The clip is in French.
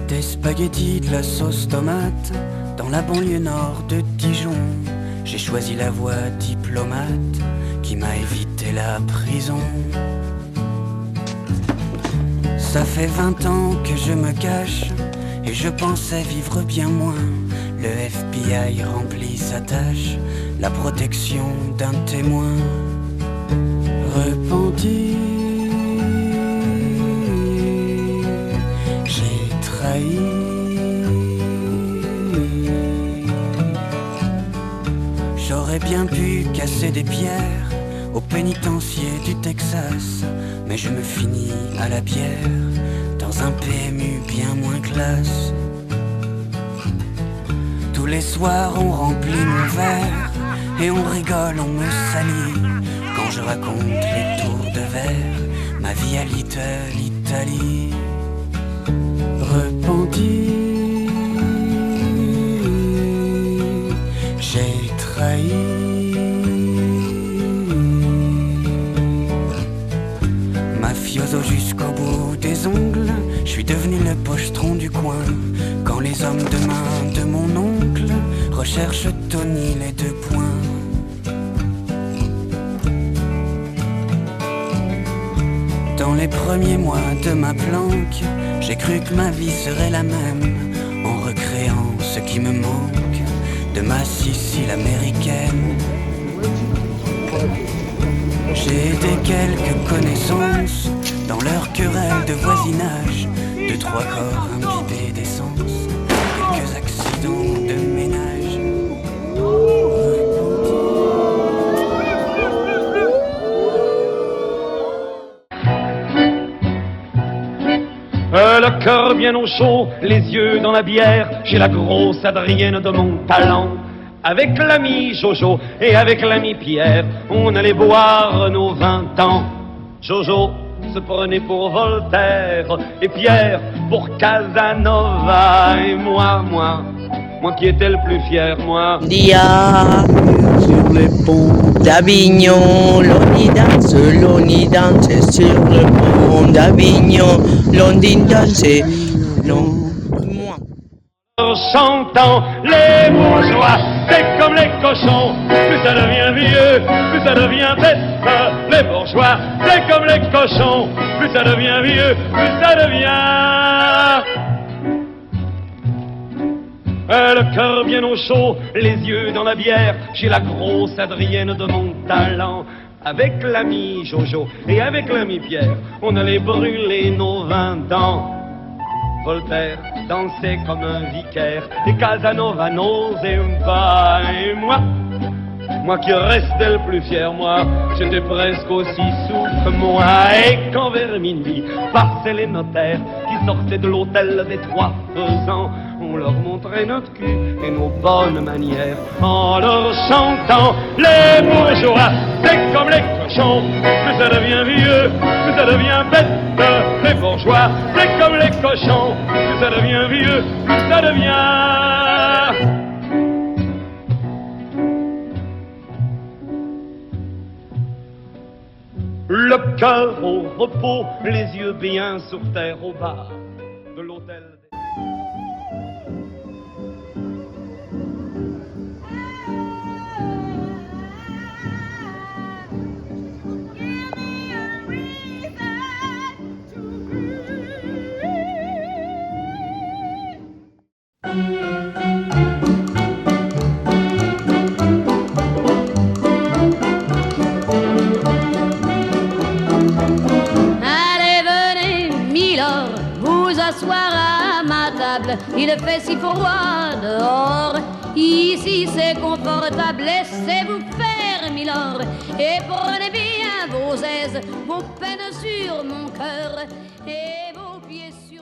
Des spaghettis, de la sauce tomate, dans la banlieue nord de Dijon. J'ai choisi la voie diplomate qui m'a évité la prison. Ça fait 20 ans que je me cache et je pensais vivre bien moins. Le FBI remplit sa tâche, la protection d'un témoin. Repenti, j'ai trahi. J'aurais bien pu casser des pierres au pénitencier du Texas, mais je me finis à la bière dans un PMU bien moins classe. Tous les soirs on remplit mon verre et on rigole, on me salit quand je raconte les tours de verre, ma vie à l'Italie. Repenti, j'ai trahi. Mafioso jusqu'au bout des ongles, je suis devenu le pochetron du coin. Quand les hommes de main de mon oncle recherchent Tony les 2 points. Dans les premiers mois de ma planque, j'ai cru que ma vie serait la même, en recréant ce qui me manque de ma Sicile américaine. J'ai aidé quelques connaissances dans leur querelle de voisinage, 2-3 corps imbibés d'essence, quelques accidents de ménage. Le cœur bien au chaud, les yeux dans la bière, j'ai la grosse Adrienne de mon talent. Avec l'ami Jojo et avec l'ami Pierre, on allait boire nos 20 ans. Jojo se prenait pour Voltaire et Pierre pour Casanova. Et moi qui étais le plus fier, moi. Dia sur les ponts d'Avignon, l'on y danse sur le pont d'Avignon, l'on y danse, moi. Chantant les bourgeois, c'est comme les cochons, plus ça devient vieux, plus ça devient bête. Les bourgeois, c'est comme les cochons, plus ça devient vieux, plus ça devient... Le cœur bien au chaud, les yeux dans la bière, j'ai la grosse Adrienne de mon talent. Avec l'ami Jojo et avec l'ami Pierre, on allait brûler nos 20 ans. Voltaire dansait comme un vicaire et Casanova n'osait pas. Et moi qui restais le plus fier, moi, j'étais presque aussi souple, moi. Et quand vers minuit passaient les notaires qui sortaient de l'hôtel des 3 faisans, on leur montrait notre cul et nos bonnes manières en leur chantant les bourgeois, c'est comme les cochons, plus ça devient vieux, plus ça devient bête. Les bourgeois, c'est comme les cochons, plus ça devient vieux, plus ça devient... Le cœur au repos, les yeux bien sur terre au bar de l'hôtel. Il fait si froid dehors, ici c'est confortable, laissez-vous faire, milord, et prenez bien vos aises, vos peines sur mon cœur, et vos pieds sur